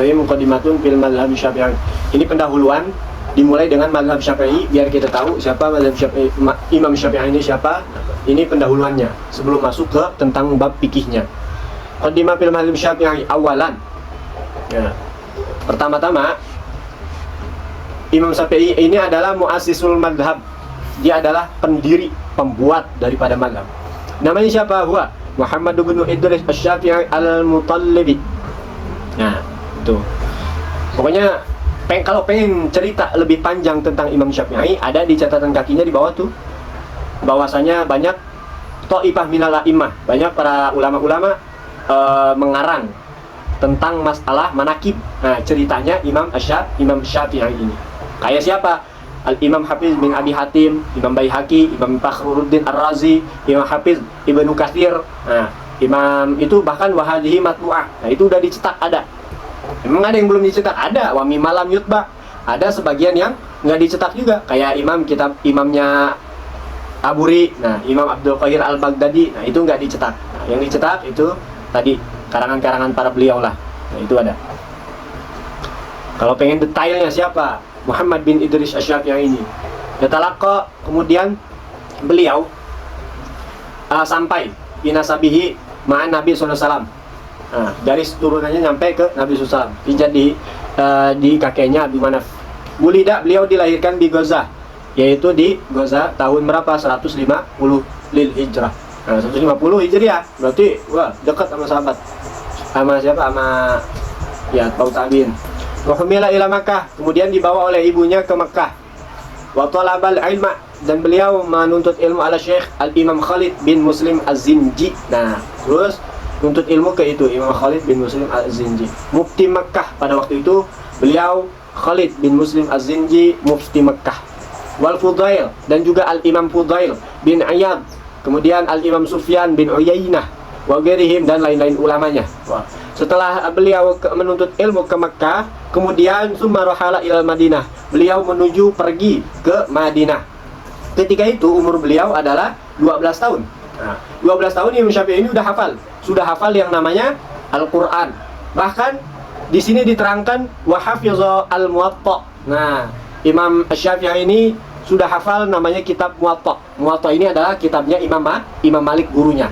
Ini muqaddimatun fil mazhab Syafi'i. Ini pendahuluan dimulai dengan mazhab Syafi'i biar kita tahu siapa mazhab Syafi'i, Imam Syafi'i ini siapa. Ini pendahuluannya sebelum masuk ke tentang bab fikihnya. Muqaddimah fil mazhab Syafi'i awalan. Ya. Pertama-tama Imam Syafi'i ini adalah muassisul madhab. Dia adalah pendiri, pembuat daripada madhab. Namanya siapa? Huwa Muhammad bin Idris Asy-Syafi'i Al-Mutallibi. Nah, itu. Pokoknya kalau pengen cerita lebih panjang tentang Imam Syafi'i, ada di catatan kakinya di bawah tuh. Bahwasanya banyak Thaifah minal a'immah, banyak para ulama-ulama mengarang tentang masalah manakib. Nah, ceritanya Imam Syafi'i ini. Kayak siapa? Al-Imam Hafiz bin Abi Hatim, Imam Baihaqi, Imam Fakhruddin Ar-Razi, Imam Hafiz Ibnu Katsir. Nah, Imam itu bahkan wahadihi matbu'ah. Nah, itu udah dicetak ada. Memang ada yang belum dicetak, ada wa mimalam yutba. Ada sebagian yang nggak dicetak juga. Kayak kitab imamnya Aburi, nah Imam Abdul Qahir Al-Baghdadi, nah itu nggak dicetak. Nah, yang dicetak itu tadi karangan-karangan para beliau lah. Nah, itu ada. Kalau pengen detailnya siapa? Muhammad bin Idris Asy-Syafi'i ini. Yatalaqa, kemudian beliau sampai binasabihi ma'an Nabi SAW. Nah, garis turunannya nyampe ke Nabi SAW. Jadi di kakeknya Abi Manaf. Wulida, beliau dilahirkan di Gaza, yaitu di Gaza tahun berapa? 150 lil hijrah. Nah, 150 hijriah. Berarti wah, dekat sama sahabat. Sama siapa? Sama ya tabi'in. Wa humila ila Makkah, kemudian dibawa oleh ibunya ke Makkah. Wa talabal ilma, dan beliau menuntut ilmu ala Syekh Al-Imam Khalid bin Muslim Az-Zinji. Nah, terus nuntut ilmu ke itu Imam Khalid bin Muslim Az-Zinji, mufti Makkah pada waktu itu. Beliau Khalid bin Muslim Az-Zinji, mufti Makkah. Wal Fudail, dan juga Al-Imam Fudail bin Iyad, kemudian Al-Imam Sufyan bin Uyainah wa ghairihim, dan lain-lain ulamanya. Wah. Setelah beliau menuntut ilmu ke Makkah, kemudian sumarahala ila Madinah, beliau menuju pergi ke Madinah. Ketika itu umur beliau adalah 12 tahun. Nah, 12 tahun Imam Syafi'i ini sudah hafal yang namanya Al-Qur'an. Bahkan di sini diterangkan wa hafiza al-Muwatta. Nah, Imam Syafi'i ini sudah hafal namanya kitab Muwatta. Muwatta ini adalah kitabnya Imam Malik, gurunya.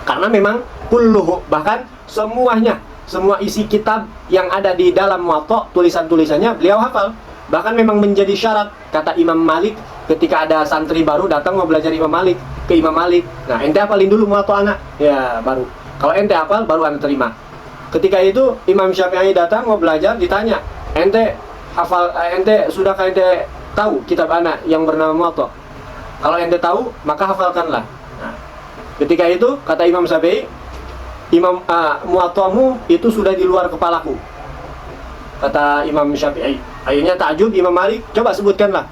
Karena memang kulluhu, bahkan semuanya, semua isi kitab yang ada di dalam Muwatta, tulisan-tulisannya beliau hafal. Bahkan memang menjadi syarat, kata Imam Malik, ketika ada santri baru datang mau belajar Imam Malik, ke Imam Malik, nah ente hafalin dulu Muwatta anak, ya baru. Kalau ente hafal, baru anak terima. Ketika itu Imam Syafi'i datang mau belajar, ditanya, ente hafal, sudahkah ente tahu kitab anak yang bernama Muwatta? Kalau ente tahu, maka hafalkanlah. Nah, ketika itu kata Imam Syafi'i, Muwattamu itu sudah di luar kepalaku, kata Imam Syafi'i. Akhirnya takjub Imam Malik, coba sebutkanlah.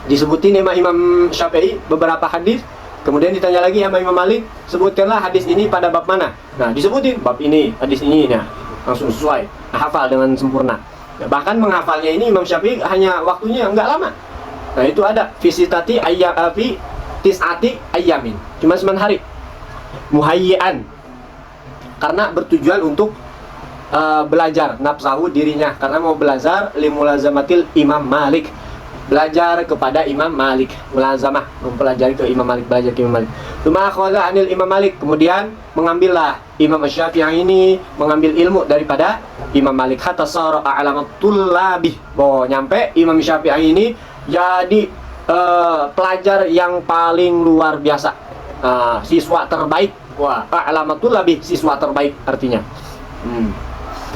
Disebutin sama Imam Syafi'i beberapa hadis. Kemudian ditanya lagi sama Imam Malik, sebutkanlah hadis ini pada bab mana. Nah, disebutin bab ini, hadis ini, nah langsung sesuai, hafal dengan sempurna. Nah, bahkan menghafalnya ini Imam Syafi'i hanya waktunya enggak lama. Nah, itu ada fisitati ayyafi tis'ati ayyamin, cuma 9 hari. Muhayyi'an, karena bertujuan untuk belajar nafsahu, dirinya, karena mau belajar limulazamatil Imam Malik, belajar kepada Imam Malik, mulazamah, mempelajari ke Imam Malik, belajar ke Imam Malik. Cuma akhadha anil Imam Malik, kemudian mengambillah Imam Syafi'i ini mengambil ilmu daripada Imam Malik, hatta sara a'lamatul labih. Nyampe Imam Syafi'i ini jadi pelajar yang paling luar biasa, siswa terbaik. Wah, a'lamatul labih, siswa terbaik artinya.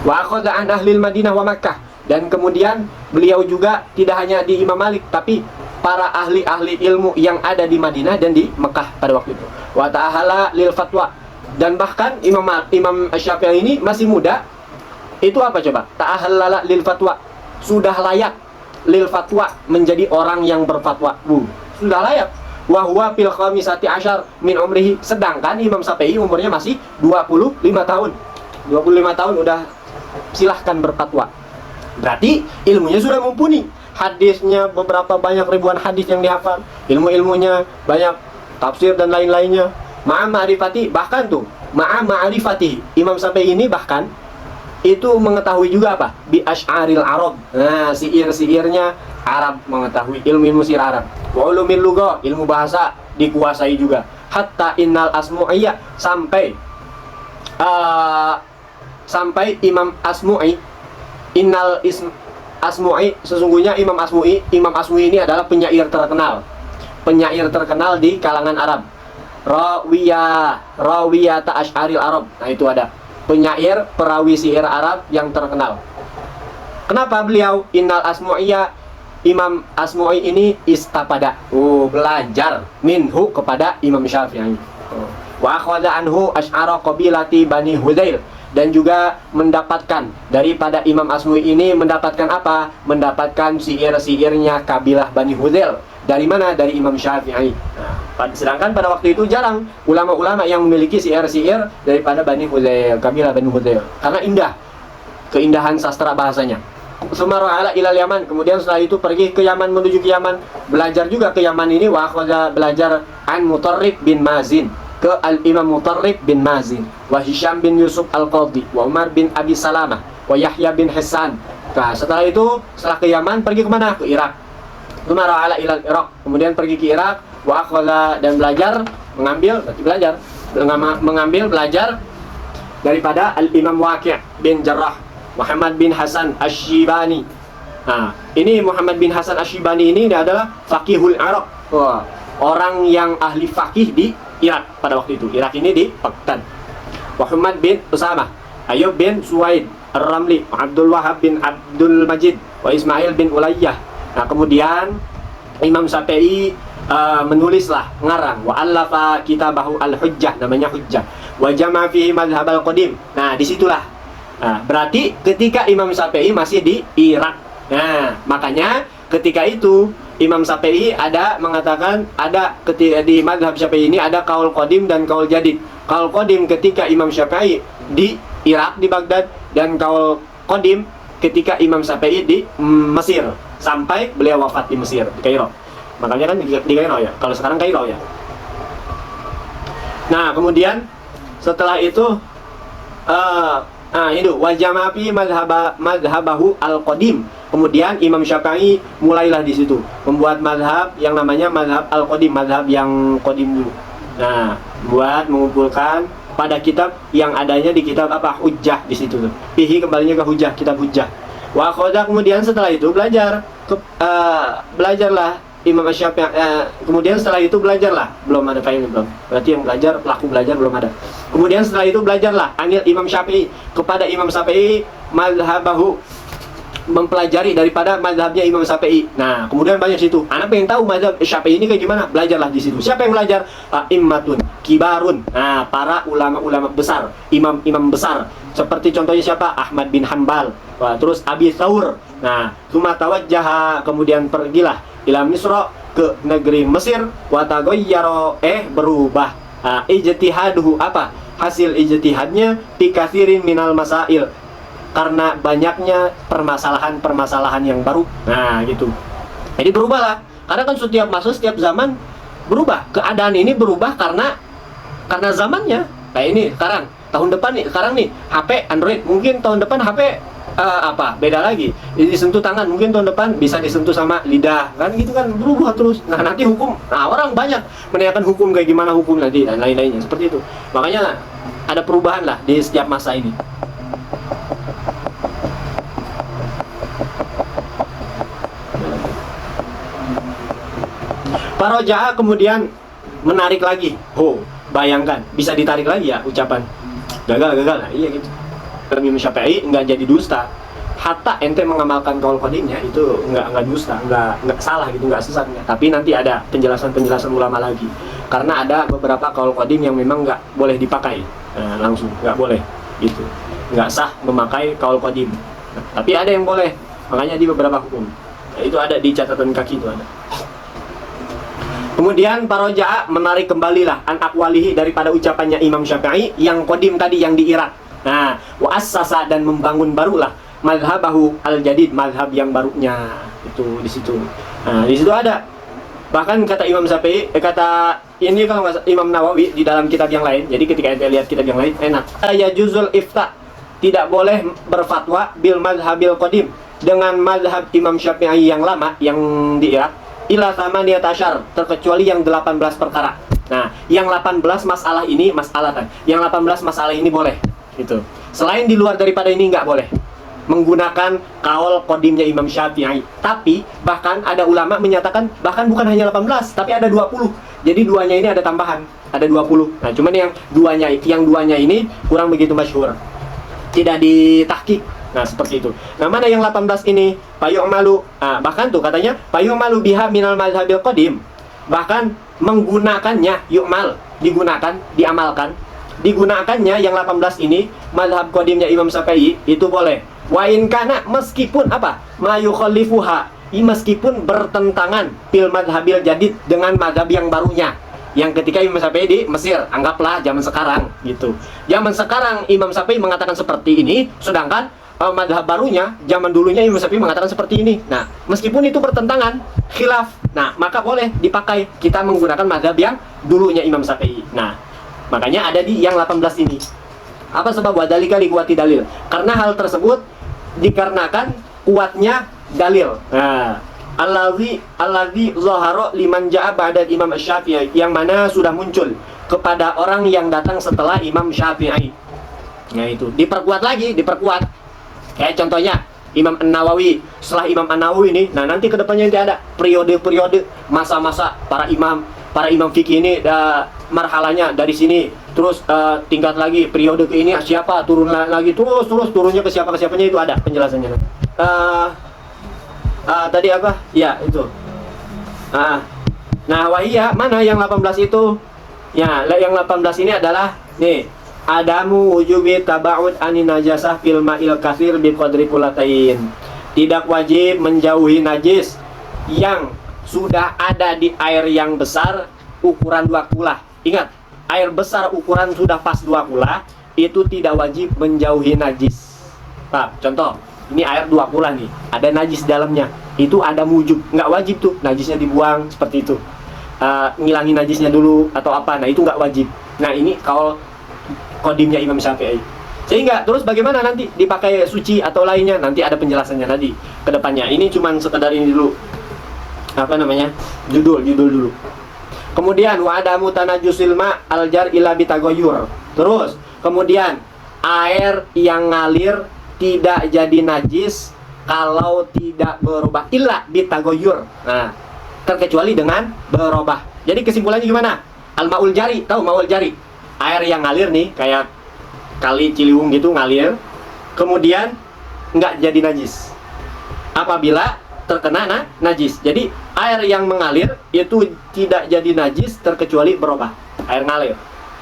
Wa akhadha an ahlil Madinah wa Makkah, dan kemudian beliau juga tidak hanya di Imam Malik, tapi para ahli-ahli ilmu yang ada di Madinah dan di Mekah pada waktu itu. Wa ta'ahala lil fatwa, dan bahkan Imam Syafi'i ini masih muda. Itu apa coba? Ta'ahala lil fatwa, sudah layak lil fatwa, menjadi orang yang berfatwa. Sudah layak. Wa huwa fil khamisati asyar min umrihi, sedangkan Imam Syafi'i umurnya masih 25 tahun. 25 tahun udah silahkan berfatwa. Berarti ilmunya sudah mumpuni. Hadisnya beberapa banyak ribuan hadis yang dihafal. Ilmu-ilmunya banyak, tafsir dan lain-lainnya. Ma'a ma'rifati, bahkan tuh ma'a ma'rifati, Imam Syafi'i ini bahkan itu mengetahui juga apa? Bi asy'aril Arab. Nah, syair-syairnya Arab, mengetahui ilmu syair Arab. Wa ulumil lugha, ilmu bahasa dikuasai juga. Hatta innal asmu'iyya, sampai Imam Asmu'i, Asmu'i, sesungguhnya Imam Asmu'i ini adalah penyair terkenal di kalangan Arab. Rawiyata asy'aril Arab. Nah, itu ada penyair perawi syair Arab yang terkenal. Kenapa beliau Innal Asmu'iyya, Imam Asmu'i ini istapada, belajar minhu kepada Imam Syafi'i. Wa akhadha anhu asy'ara qabilati Bani Hudzail, dan juga mendapatkan daripada Imam Asmu'i ini mendapatkan apa? Mendapatkan syair-syairnya kabilah Bani Hudzail. Dari mana? Dari Imam Syafi'i. Nah, sedangkan pada waktu itu jarang ulama-ulama yang memiliki syair-syair daripada Bani Hudzail, kabilah Bani Hudzail, karena indah, keindahan sastra bahasanya. Sumaro'ala ilal Yaman, kemudian setelah itu pergi ke Yaman, menuju ke Yaman, belajar juga ke Yaman ini. Wa akhadha, belajar an Mutarrib bin Mazin, ke al-Imam Mutarrib bin Mazin, wa Hisham bin Yusuf al-Qadhi, wa Umar bin Abi Salamah, wa Yahya bin Hasan. Nah, setelah itu, setelah ke Yaman, pergi kemana? Ke Irak. Sumaro'ala ilal Irak, kemudian pergi ke Irak. Wa akhadha, dan belajar, belajar daripada al-Imam Waqi' bin Jarrah, Muhammad bin Hasan Asyibani. Nah, ini Muhammad bin Hasan Asyibani ini adalah faqihul Arab. Orang yang ahli faqih di Irak pada waktu itu. Irak ini di Baghdad. Muhammad bin Usamah, Ayub bin Suwaid Ar-Ramli, Abdul Wahab bin Abdul Majid, wa Ismail bin Ulayyah. Nah, kemudian Imam Syafi'i menulislah, ngarang, wa allafa kitabahu al-Hujjah, namanya Hujjah, wa jama' fihi madhhab al-qadim. Nah, disitulah. Nah, berarti ketika Imam Syafi'i masih di Irak. Nah, makanya ketika itu Imam Syafi'i ada mengatakan, ada ketika di madhab Syafi'i ini ada kaul qadim dan kaul jadid. Kaul qadim ketika Imam Syafi'i di Irak, di Baghdad, dan kaul qadim ketika Imam Syafi'i di Mesir, sampai beliau wafat di Mesir, di Kairo. Makanya kan di Kairo ya, kalau sekarang Kairo ya. Nah, kemudian setelah itu itu wajama fi madhabahu al-qadim. Kemudian Imam Syafi'i mulailah di situ membuat madhab yang namanya madhab al-qadim, madhab yang qadim dulu. Nah, buat mengumpulkan pada kitab yang adanya di kitab apa? Hujjah di situ tuh. Fihi, kembalinya ke Hujjah, kitab Hujjah. Wa akhadha, kemudian setelah itu belajarlah Imam Syafi'i. Kemudian setelah itu belajarlah, belum ada ini belum. Berarti yang belajar, pelaku belajar belum ada. Kemudian setelah itu belajarlah anil Imam Syafi'i, kepada Imam Syafi'i, madhabahu, mempelajari daripada madhabnya Imam Syafi'i. Nah, kemudian banyak situ. Anak pengen tahu madhab Syafi'i ini kayak gimana? Belajarlah di situ. Siapa yang belajar? Immatun kibarun. Nah, para ulama-ulama besar, imam-imam besar. Seperti contohnya siapa? Ahmad bin Hanbal. Wah, terus Abi Tsaur. Nah, tsumma tawajjaha, kemudian pergilah ila Misra, ke negeri Mesir, wa taghayyara, berubah. Ijtihaduhu, apa? Hasil ijtihadnya fi katsirin minal masail, karena banyaknya permasalahan-permasalahan yang baru. Nah, gitu. Jadi berubahlah. Karena kan setiap masa, setiap zaman berubah. Keadaan ini berubah karena zamannya. Kayak ini sekarang, tahun depan nih, sekarang nih HP Android, mungkin tahun depan HP beda lagi. Disentuh tangan, mungkin tahun depan bisa disentuh sama lidah. Kan gitu kan, berubah terus. Nah, nanti hukum, orang banyak menanyakan hukum kayak gimana hukum nanti dan lain-lainnya seperti itu. Makanya ada perubahan lah di setiap masa ini. Paroja'a, kemudian menarik lagi. Bayangkan, bisa ditarik lagi ya ucapan. Gagal. Nah, iya gitu. Imam Syafi'i nggak jadi dusta. Hatta ente mengamalkan kaul qadimnya itu nggak dusta, nggak salah gitu, nggak sesat. Tapi nanti ada penjelasan ulama lagi. Karena ada beberapa kaul qadim yang memang nggak boleh dipakai. Nah, langsung nggak boleh gitu. Nggak sah memakai kaul qadim. Tapi ada yang boleh. Makanya di beberapa hukum. Nah, itu ada di catatan kaki itu ada. Kemudian paroja'a, menarik kembalilah an aqwalihi, daripada ucapannya Imam Syafi'i yang qadim tadi, yang di Irak. Nah, wa assasa, dan membangun barulah madhabahu al-jadid, madhab yang barunya. Itu di situ. Nah, di situ ada. Bahkan kata Imam Syafi'i, kata ini kalau Imam Nawawi di dalam kitab yang lain. Jadi ketika ente lihat kitab yang lain enak. Ya juzul ifta, tidak boleh berfatwa bil madhabil qadim dengan madhab Imam Syafi'i yang lama yang di Irak ila thamaniyat asyar, terkecuali yang 18 perkara. Nah, yang 18 masalah ini yang 18 masalah ini boleh gitu. Selain di luar daripada ini nggak boleh menggunakan kaul qadimnya Imam Syafi'i. Tapi bahkan ada ulama menyatakan bahkan bukan hanya 18 tapi ada 20. Jadi duanya ini ada tambahan, ada 20. Nah, cuman yang duanya ini kurang begitu masyhur. Tidak ditahqiq. Nah, seperti itu. Nah, mana yang 18 ini? Payu'malu. Nah, bahkan tuh katanya payu'malu biha minal mazhabil qadim. Bahkan menggunakannya yu'mal, digunakan, diamalkan. Digunakannya yang 18 ini mazhab qadimnya Imam Syafi'i itu boleh. Wa in kana, meskipun apa? Ma yukhallifuha, meskipun bertentangan bil madhabil jadid dengan mazhab yang barunya. Yang ketika Imam Syafi'i di Mesir, anggaplah zaman sekarang gitu. Zaman sekarang Imam Syafi'i mengatakan seperti ini, sedangkan madhab barunya zaman dulunya Imam Syafi'i mengatakan seperti ini. Nah, meskipun itu bertentangan, khilaf, nah maka boleh dipakai kita menggunakan madhab yang dulunya Imam Syafi'i. Nah, makanya ada di yang 18 ini. Apa sebab wadalika liquati dalil? Karena hal tersebut dikarenakan kuatnya dalil. Nah, Alladzi zahara liman ja'a ba'da Imam Syafi'i, yang mana sudah muncul kepada orang yang datang setelah Imam Syafi'i. Nah, itu diperkuat lagi, diperkuat. Kayak contohnya Imam An-Nawawi, setelah Imam An-Nawawi ini, nah nanti kedepannya nanti ada periode-periode masa-masa para imam fikih ini, marhalanya dari sini, terus tingkat lagi periode ke ini siapa, turun lagi terus turunnya ke siapanya itu ada penjelasannya. Tadi apa? Ya, itu. Nah, wahiyah, mana yang 18 itu? Ya, yang 18 ini adalah nih, adamu wujubi taba'ud anin najasah fil ma'il katsir bi qadri qulatain. Tidak wajib menjauhi najis yang sudah ada di air yang besar ukuran 2 kula. Ingat, air besar ukuran sudah pas 2 kula itu tidak wajib menjauhi najis. Pak, contoh ini air 2 kula nih, ada najis dalamnya, itu ada mujub, nggak wajib tuh najisnya dibuang seperti itu, ngilangin najisnya dulu atau apa, nah itu nggak wajib. Nah, ini kalau qadimnya Imam Syafi'i. Sehingga terus bagaimana nanti dipakai suci atau lainnya, nanti ada penjelasannya tadi ke depannya. Ini cuman sekedar ini dulu, apa namanya, judul dulu. Kemudian wa adamu tanajusil ma aljar ila bitagoyur. Terus kemudian air yang ngalir tidak jadi najis kalau tidak berubah illa bitagoyur. Nah, terkecuali dengan berubah. Jadi kesimpulannya gimana? Al-ma'ul jari, tahu ma'ul jari? Air yang ngalir nih, kayak kali Ciliwung gitu ngalir, kemudian nggak jadi najis apabila terkena najis. Jadi air yang mengalir itu tidak jadi najis terkecuali berubah. Air ngalir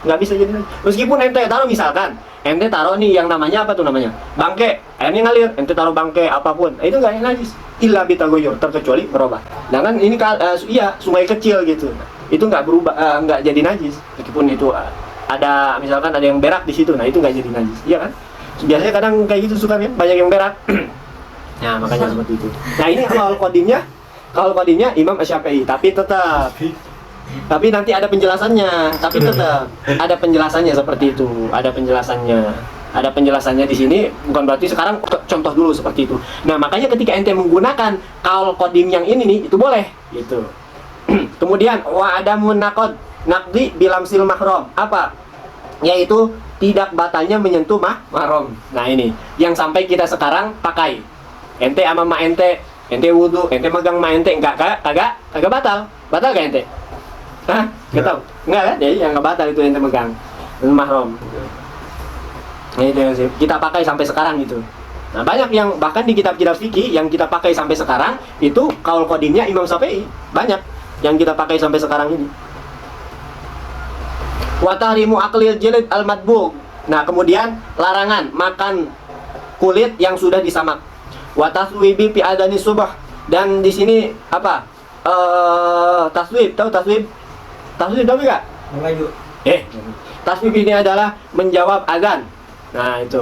nggak bisa jadi najis. Meskipun ente taruh, misalkan ente taruh nih yang namanya apa tuh namanya, bangke, airnya ngalir, ente taruh bangke apapun, itu nggak najis illa bitagoyur, terkecuali berubah. Sedangkan ini iya sungai kecil gitu, itu nggak berubah, nggak jadi najis meskipun itu ada, misalkan ada yang berak di situ, nah itu nggak jadi najis, iya kan? Biasanya kadang kayak gitu suka kan, banyak yang berak. Nah, makanya seperti itu. Nah, ini kalau qadimnya Imam Syafi'i, tapi nanti ada penjelasannya, tapi tetap ada penjelasannya seperti itu, ada penjelasannya di sini, bukan berarti sekarang contoh dulu seperti itu. Nah, makanya ketika ente menggunakan kaul qadim yang ini nih, itu boleh gitu. Kemudian wa adamun naqdi bilamsil mahram, apa? Yaitu tidak batalnya menyentuh mahram. Nah, ini yang sampai kita sekarang pakai. Ente sama mak ente wudu, ente megang mak ente kagak batal. Batal gak ente? Hah? Gak tahu? Enggak kan? Jadi yang nggak batal itu ente megang mahram. Nah, itu yang kita pakai sampai sekarang gitu. Nah, banyak yang bahkan di kitab-kitab fikih yang kita pakai sampai sekarang itu kaul qadimnya Imam Syafi'i, banyak yang kita pakai sampai sekarang ini. Wa tahrimu aqlil jilid al-madbugh. Nah, kemudian larangan makan kulit yang sudah disamak. Wa taswibi fi adani subah. Dan di sini apa? Taswib, tahu taswib? Taswib tahu enggak? Taswib ini adalah menjawab azan. Nah, itu.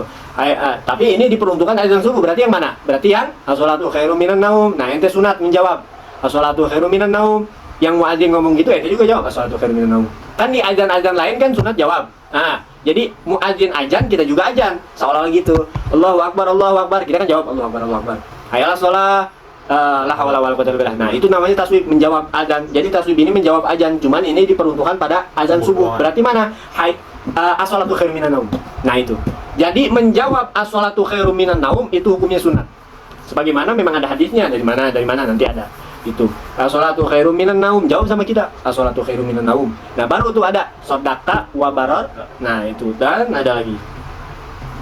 Tapi ini diperuntukkan azan subuh, berarti yang mana? Berarti yang as-sholatu khairum minan naum. Nah, ente sunat menjawab as-sholatu khairum minan naum. yang muadzin ngomong gitu, ente juga jawab as-sholatu khairum minan naum. Kan di azan-azan lain kan sunat jawab. Nah, jadi muadzin azan, kita juga azan. Seolah-olah gitu. Allahu Akbar, Allahu Akbar. Kita kan jawab Allahu Akbar, Allahu Akbar. Hayalah sholat. La haula wala quwwata illa billah. Nah, itu namanya taswib, menjawab azan. Jadi taswib ini menjawab azan, cuman ini diperuntukkan pada azan subuh. Berarti mana? As-sholatu khairum minan naum. Nah, itu. Jadi menjawab as-sholatu khairum minan naum itu hukumnya sunat. Sebagaimana memang ada hadisnya, dari mana nanti ada. Itu as-sholatu khairum minan naum, jawab sama kita as-sholatu khairum minan naum. Nah, baru tuh ada sodaka wa barar. Nah, itu, dan ada lagi.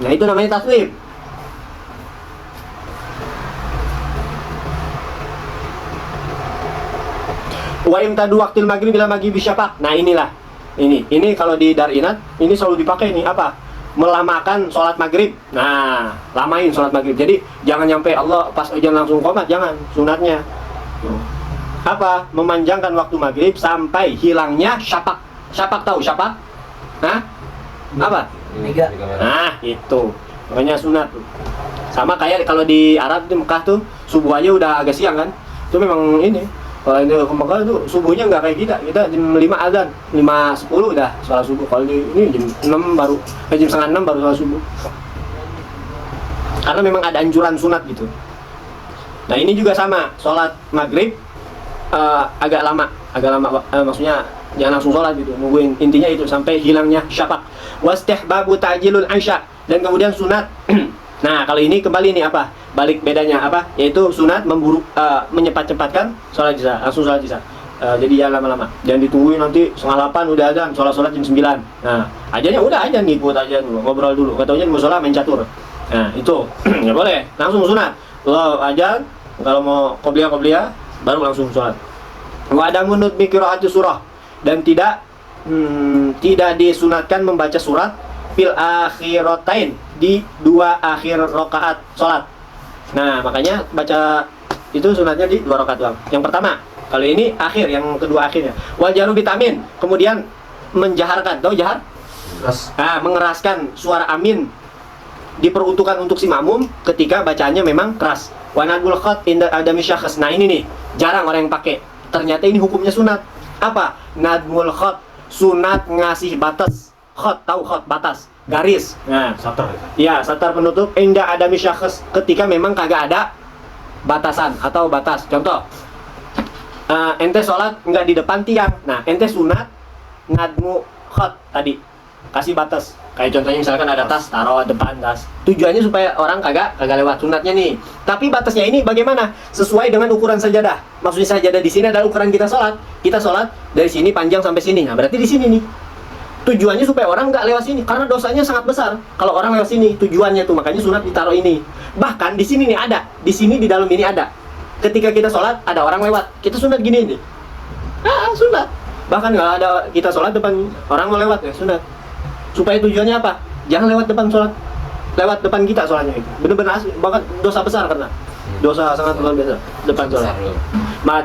Nah, itu namanya taswib. Wa imtadu waqtil maghrib bila maghrib syafaq. Nah, inilah. Ini kalau di Darinat ini selalu dipakai nih, apa? Melamakan sholat maghrib. Nah, lamain sholat maghrib. Jadi jangan nyampe Allah pas ujian langsung qomat, jangan. Sunatnya apa? Memanjangkan waktu maghrib sampai hilangnya syafaq. Syafaq tahu syafaq? Hah? Apa? Nah, itu. Makanya sunat tuh. Sama kayak kalau di Arab di Mekah tuh subuh aja udah agak siang kan? Itu memang ini. Kalau di Mekah tuh subuhnya nggak kayak kita jam 5 azan, 5.10 udah sholat subuh. Kalau di ini jam 6 baru, jam setengah 6 baru sholat subuh. Karena memang ada anjuran sunat gitu. Nah, ini juga sama, sholat maghrib agak lama, maksudnya jangan langsung sholat gitu, nungguin, intinya itu sampai hilangnya syafaq. Wastihbabu ta'jilul isya, dan kemudian sunat. Nah, kalau ini kembali nih apa? Balik bedanya apa? Yaitu sunat mencepat-cepatkan sholat isya, langsung sholat isya. Jadi jangan lama-lama. Jangan ditungguin nanti 7:30 udah azan, sholat jam 9. Nah, ajannya udah aja ngikut aja dulu, ngobrol dulu. Katanya di musola main catur. Nah, itu nggak boleh. Langsung sunat. Kalau azan, kalau mau qobliyah baru langsung sholat. Wa ada munut bi qiraati surah, dan tidak disunatkan membaca surat fil akhiratain, di dua akhir rakaat sholat. Nah, makanya baca itu sunatnya di 2 rakaat doang. Yang pertama, kalau ini akhir, yang kedua akhirnya. Wal jaru bitamin, kemudian menjaharkan, tahu jahar? Mengeraskan suara amin diperuntukkan untuk si makmum ketika bacaannya memang keras. Wa nadul khat inda adami syakhs. Nah, ini nih, jarang orang yang pakai. Ternyata ini hukumnya sunat. Apa? Nadmul khat, sunat ngasih batas. Khat, tahu khat, batas, garis. Nah, Satar. ya, satar penutup inda adami syakhs, ketika memang kagak ada batasan atau batas. Contoh, ente sholat nggak di depan tiang. Nah, ente sunat nadmu khat tadi, kasih batas. Kayak contohnya misalkan ada tas, taruh depan tas. Tujuannya supaya orang kagak lewat, sunatnya nih. Tapi batasnya ini bagaimana? Sesuai dengan ukuran sajadah. Maksudnya sajadah di sini adalah ukuran kita sholat. Kita sholat dari sini panjang sampai sini. Nah, berarti di sini nih. Tujuannya supaya orang nggak lewat sini, karena dosanya sangat besar kalau orang lewat sini. Tujuannya tuh, makanya sunat ditaruh ini. Bahkan di sini nih ada, di sini di dalam ini ada. Ketika kita sholat ada orang lewat, kita sunat gini nih. Sunat. Bahkan kalau ada kita sholat depan orang mau lewat ya sunat. Supaya tujuannya apa? Jangan lewat depan sholat, lewat depan kita sholatnya itu. Bener-bener asli, bahkan dosa besar, karena dosa sangat luar biasa depan sholat.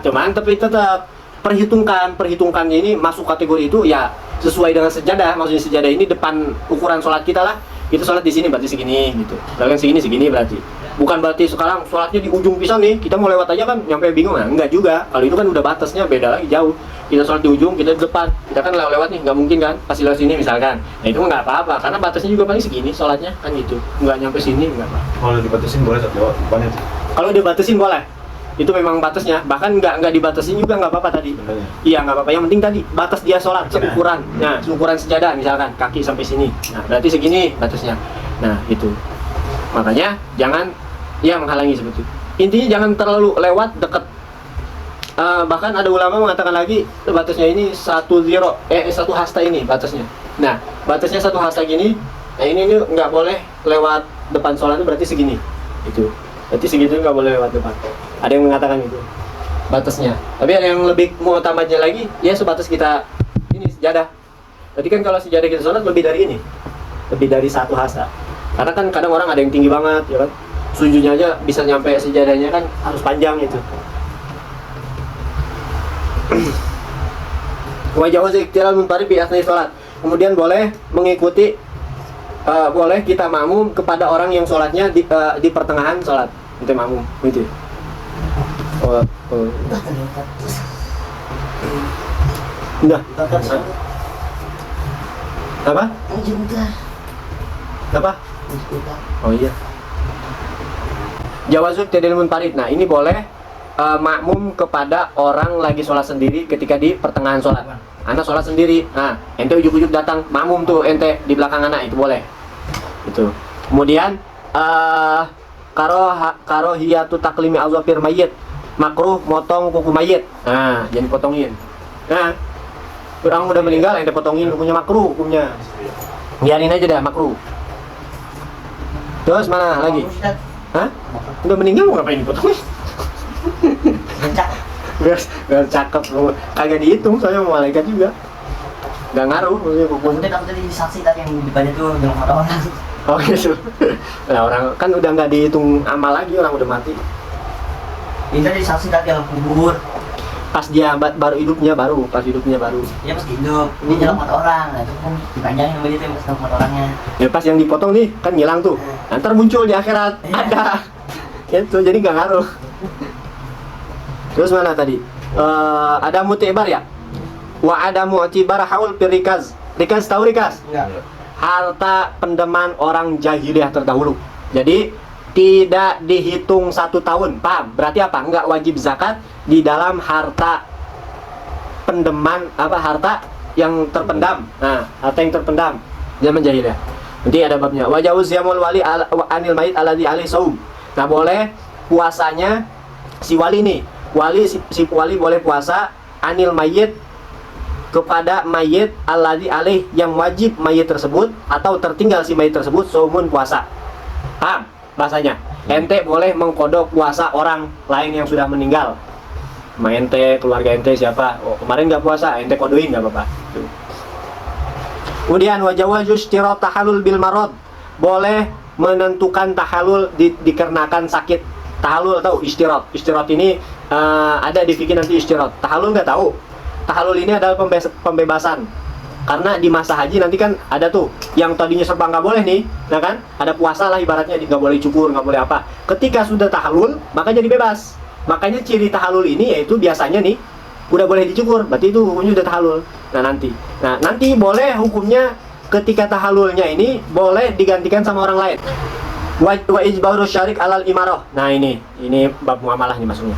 Cuman tapi tetap perhitungkannya ini masuk kategori itu ya sesuai dengan sejadah. Maksudnya sejadah ini depan ukuran sholat kita lah. Kita sholat di sini berarti segini gitu. Kalian segini berarti. Bukan berarti sekarang sholatnya di ujung pisang nih, kita mau lewat aja kan nyampe bingung. Nah, enggak juga. Kalau itu kan udah batasnya beda lagi, jauh. Kita sholat di ujung, kita di depan. Kita kan lewat nih, nggak mungkin kan? Pasti lewat sini misalkan. Nah, itu nggak apa-apa, karena batasnya juga paling segini sholatnya kan gitu. Nggak nyampe sini, nggak apa. Kalau dibatasin boleh lewat depannya tuh. Kalau dibatasin boleh. Itu memang batasnya. Bahkan nggak dibatasin juga nggak apa-apa tadi. Iya, nggak apa-apa. Yang penting tadi batas dia sholat seukuran. Nah, seukuran sejadah misalkan kaki sampai sini. Nah, berarti segini batasnya. Nah, itu. Makanya jangan menghalangi seperti itu. Intinya jangan terlalu lewat dekat. Bahkan ada ulama mengatakan lagi batasnya ini 1 hasta ini batasnya. Nah, batasnya 1 hasta gini. Nah, ini nggak boleh lewat depan sholat, itu berarti segini. Itu. Berarti segitu nggak boleh lewat depan. Ada yang mengatakan itu batasnya. Tapi ada yang lebih mengutamakannya lagi, ya sebatas kita ini sejadah. Berarti kan kalau sejadah kita sholat lebih dari ini, lebih dari 1 hasta. Karena kan kadang orang ada yang tinggi banget, ya kan? Sujudnya aja bisa nyampe sejadahnya kan harus panjang itu. Wajah ikhtilal munfarid bi asnai sholat. Kemudian boleh mengikuti, boleh kita makmum kepada orang yang sholatnya di pertengahan sholat. Itu makmum, gitu. Udah. Bakar Apa? juga. Apa? Juga. Oh iya. Jawazut tadil munfarid. Nah, ini boleh makmum kepada orang lagi sholat sendiri ketika di pertengahan sholat. Anak sholat sendiri. Nah, ente ujuk-ujuk datang makmum tuh ente di belakang anak, itu boleh. Itu. Kemudian karohiyatu taklimi azwafir mayit. Makruh motong kuku mayit. Nah, jangan potongin. Nah, orang udah meninggal ente potongin kukunya, makruh hukumnya. Biarin aja dah, makruh. Terus mana lagi? Hah? Udah meninggal mau ngapain dipotongin? Bencak. Biar cakep, kagak dihitung soalnya sama malaikat juga. Gak ngaruh maksudnya kuku. Maksudnya kamu tadi saksi tadi yang di depannya tuh yang mata orang. Oh gitu. Nah orang kan udah nggak dihitung amal lagi, orang udah mati. Ini tadi saksi tadi yang kubur. Pas dia baru hidupnya pas hidupnya baru. Dia pas hidup, ini jalan mata orang. Nah, itu kan dipanjangin begitu yang pas jalan mata orangnya. Ya pas yang dipotong nih kan ngilang tuh. Ntar muncul di akhirat ada. Itu jadi nggak ngaruh. Terus mana tadi? Ada mutibar ya? Wa ada mu'tibar haul firikaz. Rikaz tahu rikaz? Enggak. Harta pendeman orang jahiliyah terdahulu. Jadi tidak dihitung 1 tahun, paham? Berarti apa? Enggak wajib zakat di dalam harta pendeman, harta yang terpendam. Nah, harta yang terpendam zaman jahiliyah. Nanti ada babnya. Wajawuz yamul wali anil mayit alladzi alaihi saum. Nah, boleh puasanya si wali nih. Si wali boleh puasa anil mayit kepada mayit alladzi alaih yang wajib mayit tersebut atau tertinggal si mayit tersebut saumun puasa. Paham bahasanya? Ente boleh mengkodok puasa orang lain yang sudah meninggal. Ente, keluarga ente siapa? Oh, kemarin nggak puasa, ente kodoin nggak apa-apa. Kemudian wajawajus istirot tahalul bil marod. Boleh menentukan tahalul dikarenakan sakit. Tahalul tahu istirot. Istirot ini ada di fikih nanti istirot. Tahalul nggak tahu. Tahalul ini adalah pembebasan. Karena di masa haji nanti kan ada tuh yang tadinya serba nggak boleh nih, nah kan? Ada puasa lah ibaratnya, nggak boleh cukur, nggak boleh apa. Ketika sudah tahalul, maka jadi bebas. Makanya ciri tahalul ini yaitu biasanya nih udah boleh dicukur, berarti itu hukumnya udah tahalul. Nah nanti boleh hukumnya ketika tahalulnya ini boleh digantikan sama orang lain. Wa ijbaru syarik alal imaroh. Nah ini bab muamalah nih maksudnya.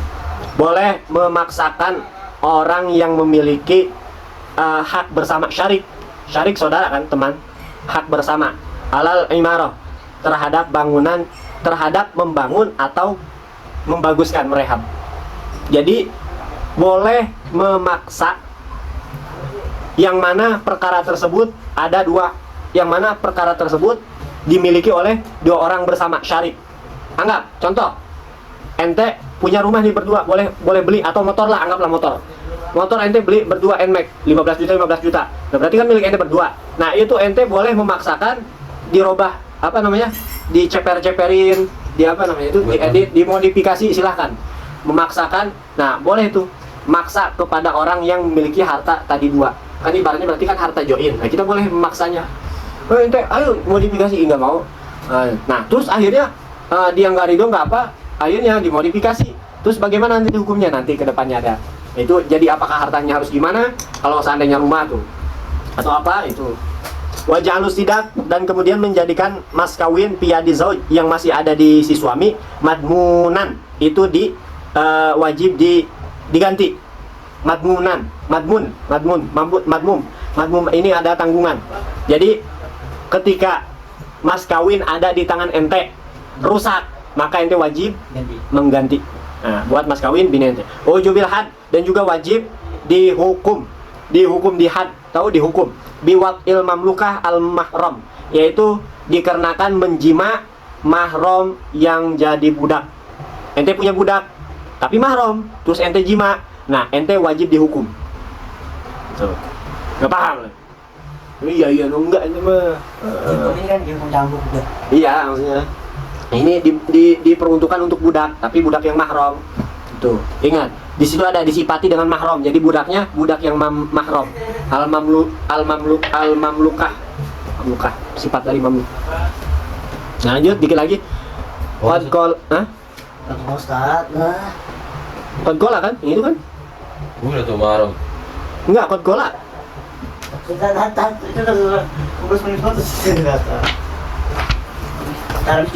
Boleh memaksakan orang yang memiliki hak bersama syarik saudara kan, teman, hak bersama alal imaroh terhadap bangunan, terhadap membangun atau membaguskan, merehab. Jadi boleh memaksa yang mana perkara tersebut ada dua, yang mana perkara tersebut dimiliki oleh 2 orang bersama syarik. Anggap contoh, ente punya rumah nih berdua, boleh beli, atau motor lah, anggaplah motor ente beli berdua NMAX 15 juta. Nah berarti kan milik ente berdua. Nah itu ente boleh memaksakan dirobah, diceper-ceperin, diedit, dimodifikasi, silahkan. Memaksakan, nah boleh itu maksa kepada orang yang memiliki harta tadi 2. Kan ibaratnya berarti kan harta join. Nah kita boleh memaksanya. Ente ayo modifikasi, nggak mau. Nah terus akhirnya dia nggak ridho, nggak apa, akhirnya dimodifikasi. Terus bagaimana nanti hukumnya nanti ke depannya ada. Itu jadi apakah hartanya harus gimana kalau seandainya rumah tuh atau apa itu. Wajah halus tidak, dan kemudian menjadikan mas kawin piyadi zauj yang masih ada di si suami madmunan itu wajib diganti. Madmun ini ada tanggungan. Jadi ketika mas kawin ada di tangan ente rusak, maka ente wajib mengganti. Nah, buat mas kawin bini ente. Ujubil had, dan juga wajib dihukum di had, tahu dihukum biwat il mamlukah al mahram, yaitu dikarenakan menjima mahram yang jadi budak. Ente punya budak tapi mahram, terus ente jima, nah ente wajib dihukum. Tuh, nggak paham? Iya enggak ini mah. Ini kan dihukum cambuk udah. Iya maksudnya. Ini diperuntukkan untuk budak, tapi budak yang mahram. Tuh, ingat, di situ ada disifati dengan mahram. Jadi budaknya budak yang mahram. Al mamlukah. Sifat dari mamluk. Nah, lanjut dikit lagi. Qad qol, Ustaz, Qad qala kan? Itu kan? Udah tuh marah. Enggak, Coca-Cola. Sudah datang, itu udah 15 menit terus sudah datang. Taruh